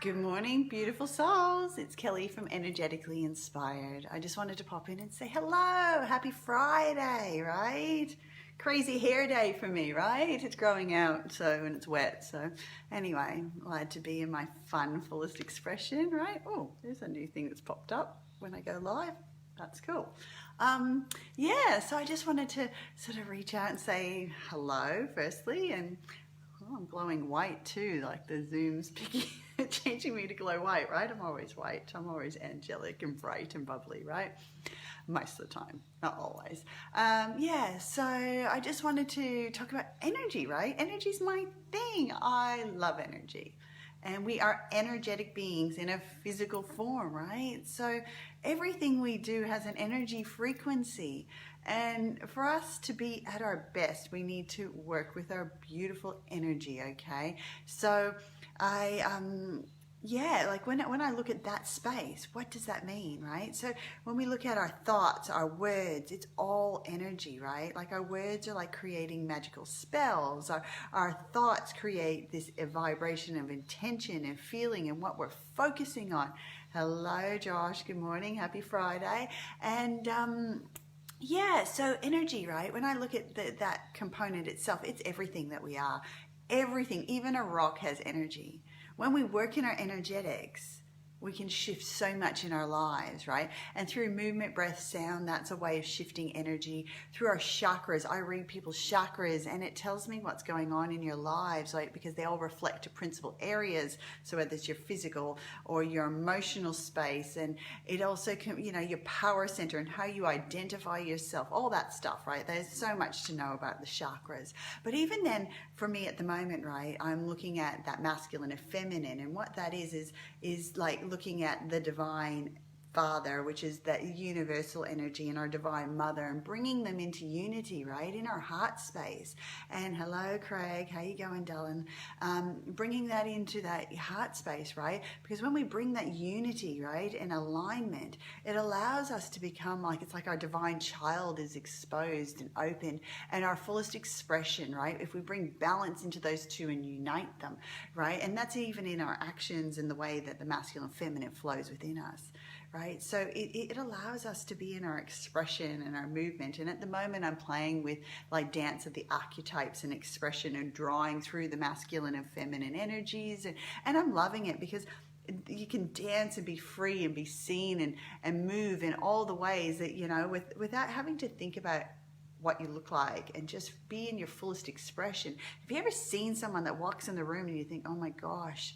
Good morning, beautiful souls. It's Kelly from Energetically Inspired. I just wanted to pop in and say hello. Happy Friday, right? Crazy hair day for me, right? It's growing out, and it's wet. So anyway, glad to be in my fun, fullest expression, right? Oh, there's a new thing that's popped up when I go live. That's cool. So I just wanted to sort of reach out and say hello, firstly, and I'm glowing white too, like the Zoom's picking, changing me to glow white, right? I'm always white. I'm always angelic and bright and bubbly, right? Most of the time, not always. So I just wanted to talk about energy, right? Energy's my thing. I love energy. And we are energetic beings in a physical form, right? So everything we do has an energy frequency. And for us to be at our best, we need to work with our beautiful energy, okay? So when I look at that space, what does that mean, right? So when we look at our thoughts, our words, it's all energy, right? Like our words are like creating magical spells. Our thoughts create this vibration of intention and feeling and what we're focusing on. Hello, Josh. Good morning. Happy Friday. And so energy, right? When I look at that component itself, it's everything that we are. Everything, even a rock has energy. When we work in our energetics, we can shift so much in our lives, right? And through movement, breath, sound, that's a way of shifting energy. Through our chakras, I read people's chakras and it tells me what's going on in your lives, like, because they all reflect to principal areas. So whether it's your physical or your emotional space, and it also can, your power center and how you identify yourself, all that stuff, right? There's so much to know about the chakras. But even then, for me at the moment, right, I'm looking at that masculine and feminine, and what that is like looking at the divine Father, which is that universal energy, and our divine mother, and bringing them into unity, right, in our heart space. And hello, Craig, how you going, darling? Bringing that into that heart space, right? Because when we bring that unity, right, and alignment, it allows us to become like, it's like our divine child is exposed and open, and our fullest expression, right? If we bring balance into those two and unite them, right? And that's even in our actions and the way that the masculine and feminine flows within us. Right, so it allows us to be in our expression and our movement. And at the moment, I'm playing with like dance of the archetypes and expression and drawing through the masculine and feminine energies, and I'm loving it because you can dance and be free and be seen and move in all the ways that without having to think about what you look like, and just be in your fullest expression. Have you ever seen someone that walks in the room and you think, oh my gosh,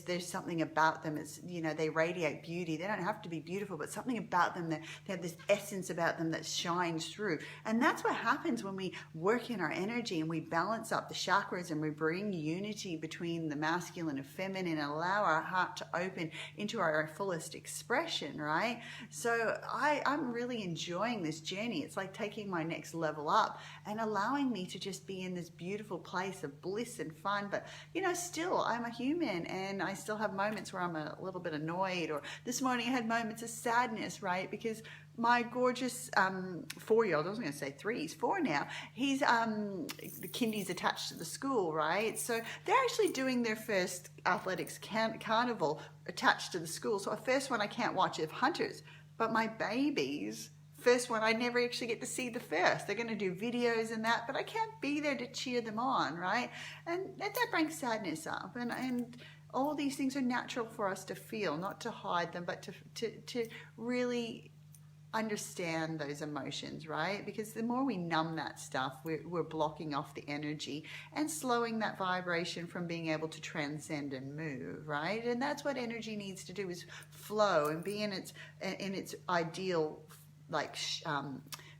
there's something about them, it's, they radiate beauty. They don't have to be beautiful, but something about them, that they have this essence about them that shines through. And that's what happens when we work in our energy and we balance up the chakras and we bring unity between the masculine and feminine and allow our heart to open into our fullest expression, right? So I'm really enjoying this journey. It's like taking my next level up and allowing me to just be in this beautiful place of bliss and fun. But, still, I'm a human, and I still have moments where I'm a little bit annoyed, or this morning I had moments of sadness, right? Because my gorgeous 4-year-old, I was going to say 3, he's 4 now, he's the kindies attached to the school, right? So they're actually doing their first athletics carnival attached to the school. So the first one I can't watch of Hunters, but my babies, first one, I never actually get to see the first. They're going to do videos and that, but I can't be there to cheer them on, right? And that brings sadness up. And all these things are natural for us to feel, not to hide them, but to really understand those emotions, right? Because the more we numb that stuff, we're blocking off the energy and slowing that vibration from being able to transcend and move, right? And that's what energy needs to do, is flow and be in its ideal,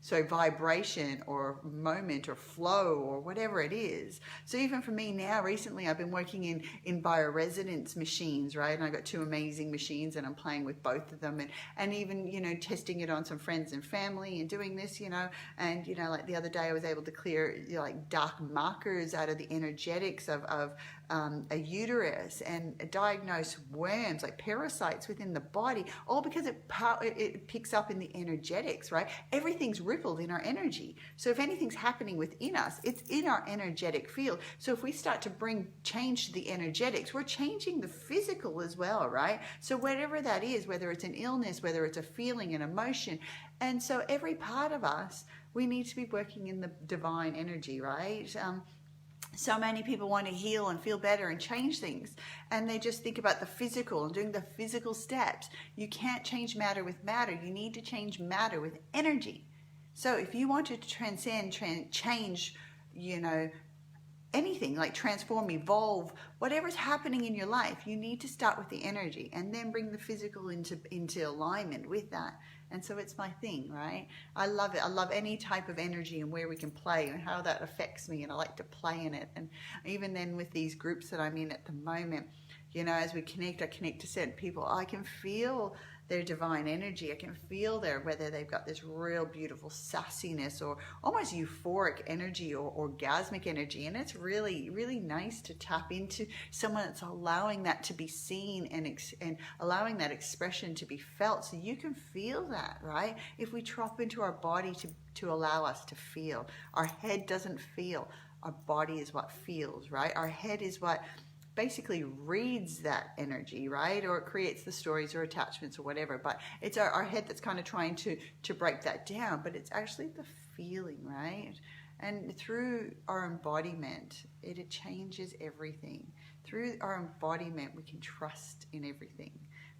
so vibration or moment or flow or whatever it is. So even for me now, recently I've been working in bioresonance machines, right? And I got 2 amazing machines and I'm playing with both of them, and even, testing it on some friends and family and doing this, and, like the other day I was able to clear, like dark markers out of the energetics of a uterus and diagnose worms like parasites within the body, all because it picks up in the energetics, right? Everything's rippled in our energy. So if anything's happening within us, it's in our energetic field. So if we start to bring change to the energetics, we're changing the physical as well, right? So whatever that is, whether it's an illness, whether it's a feeling, an emotion, and so every part of us, we need to be working in the divine energy, right? So many people want to heal and feel better and change things, and they just think about the physical and doing the physical steps. You can't change matter with matter. You need to change matter with energy. So if you want to transcend, change, anything, like transform, evolve, whatever's happening in your life, you need to start with the energy and then bring the physical into alignment with that. And so it's my thing, right? I love it. I love any type of energy and where we can play and how that affects me, and I like to play in it. And even then with these groups that I'm in at the moment, as we connect, I connect to certain people, I can feel their divine energy. I can feel whether they've got this real beautiful sassiness or almost euphoric energy or orgasmic energy. And it's really, really nice to tap into someone that's allowing that to be seen and allowing that expression to be felt. So you can feel that, right? If we drop into our body to allow us to feel. Our head doesn't feel. Our body is what feels, right? Our head is what basically reads that energy, right? Or it creates the stories or attachments or whatever, but it's our head that's kind of trying to break that down, but it's actually the feeling, right? And through our embodiment, it changes everything. Through our embodiment, we can trust in everything.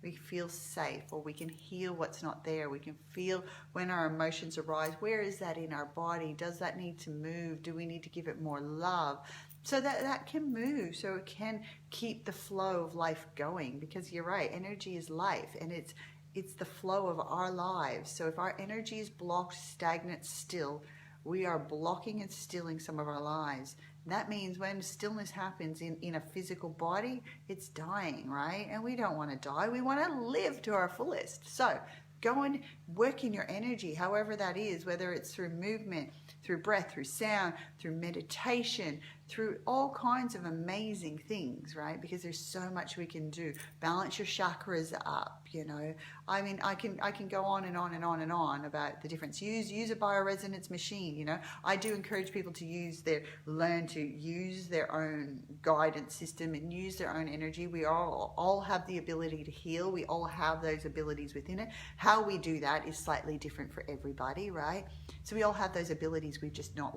We feel safe, or we can heal what's not there. We can feel when our emotions arise, where is that in our body? Does that need to move? Do we need to give it more love? So that can move, so it can keep the flow of life going, because you're right, energy is life, and it's the flow of our lives. So if our energy is blocked, stagnant, still, we are blocking and stilling some of our lives. That means when stillness happens in a physical body, it's dying, right? And we don't want to die. We want to live to our fullest. So go and work in your energy, however that is, whether it's through movement, through breath, through sound, through meditation, through all kinds of amazing things, right? Because there's so much we can do. Balance your chakras up, I mean, I can go on and on and on and on about the difference. Use a bioresonance machine, I do encourage people to learn to use their own guidance system and use their own energy. We all have the ability to heal. We all have those abilities within it. How we do that is slightly different for everybody, right? So we all have those abilities. We've just not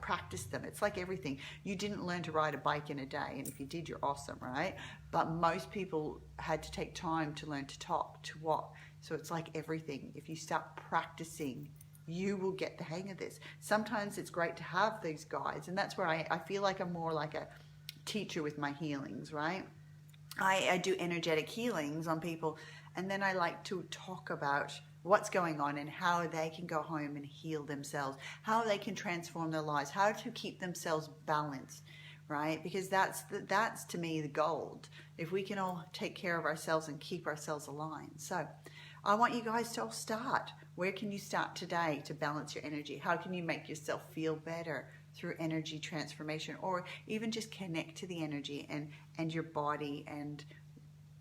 practice them. It's like everything. You didn't learn to ride a bike in a day, and if you did, you're awesome, right? But most people had to take time to learn to talk, to walk. So it's like everything. If you start practicing, you will get the hang of this. Sometimes it's great to have these guides, and that's where I feel like I'm more like a teacher with my healings, right? I do energetic healings on people, and then I like to talk about what's going on and how they can go home and heal themselves, how they can transform their lives, how to keep themselves balanced, right? Because that's to me the gold. If we can all take care of ourselves and keep ourselves aligned. So I want you guys to all start. Where can you start today to balance your energy? How can you make yourself feel better through energy transformation, or even just connect to the energy and your body and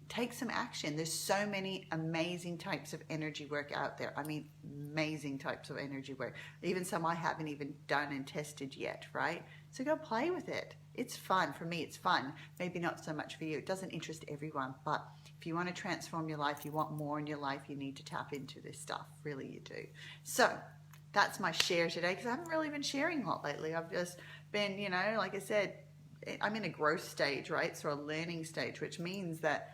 take some action? There's so many amazing types of energy work out there. I mean, amazing types of energy work. Even some I haven't even done and tested yet, right? So go play with it. It's fun. For me, it's fun. Maybe not so much for you. It doesn't interest everyone, but if you want to transform your life, you want more in your life, you need to tap into this stuff. Really, you do. So that's my share today, because I haven't really been sharing a lot lately. I've just been, like I said, I'm in a growth stage, right? So a learning stage, which means that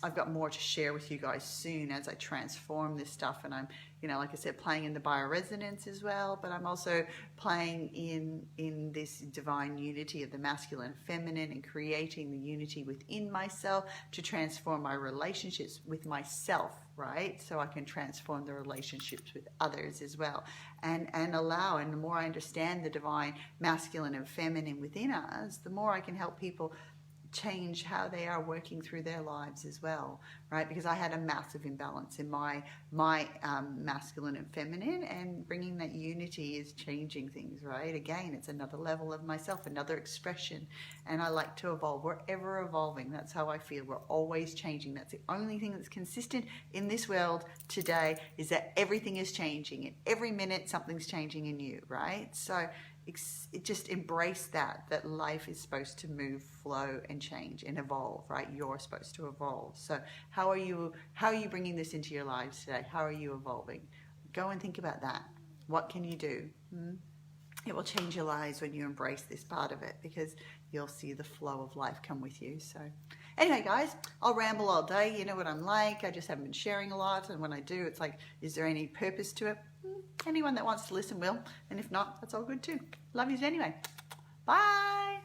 I've got more to share with you guys soon as I transform this stuff. And I'm, like I said, playing in the bioresonance as well, but I'm also playing in this divine unity of the masculine and feminine, and creating the unity within myself to transform my relationships with myself, right? So I can transform the relationships with others as well, and allow. And the more I understand the divine masculine and feminine within us, the more I can help people change how they are working through their lives as well, right? Because I had a massive imbalance in my masculine and feminine, and bringing that unity is changing things, right? Again, it's another level of myself, another expression, and I like to evolve. We're ever evolving. That's how I feel. We're always changing. That's the only thing that's consistent in this world today, is that everything is changing, and every minute something's changing in you, right? So just embrace that life is supposed to move, flow, and change and evolve, right? You're supposed to evolve. So how are you bringing this into your lives today? How are you evolving? Go and think about that. What can you do? It will change your lives when you embrace this part of it, because you'll see the flow of life come with you. So anyway, guys, I'll ramble all day. You know what I'm like. I just haven't been sharing a lot, and when I do, it's like, is there any purpose to it? Anyone that wants to listen will, and if not, that's all good too. Love yous anyway. Bye.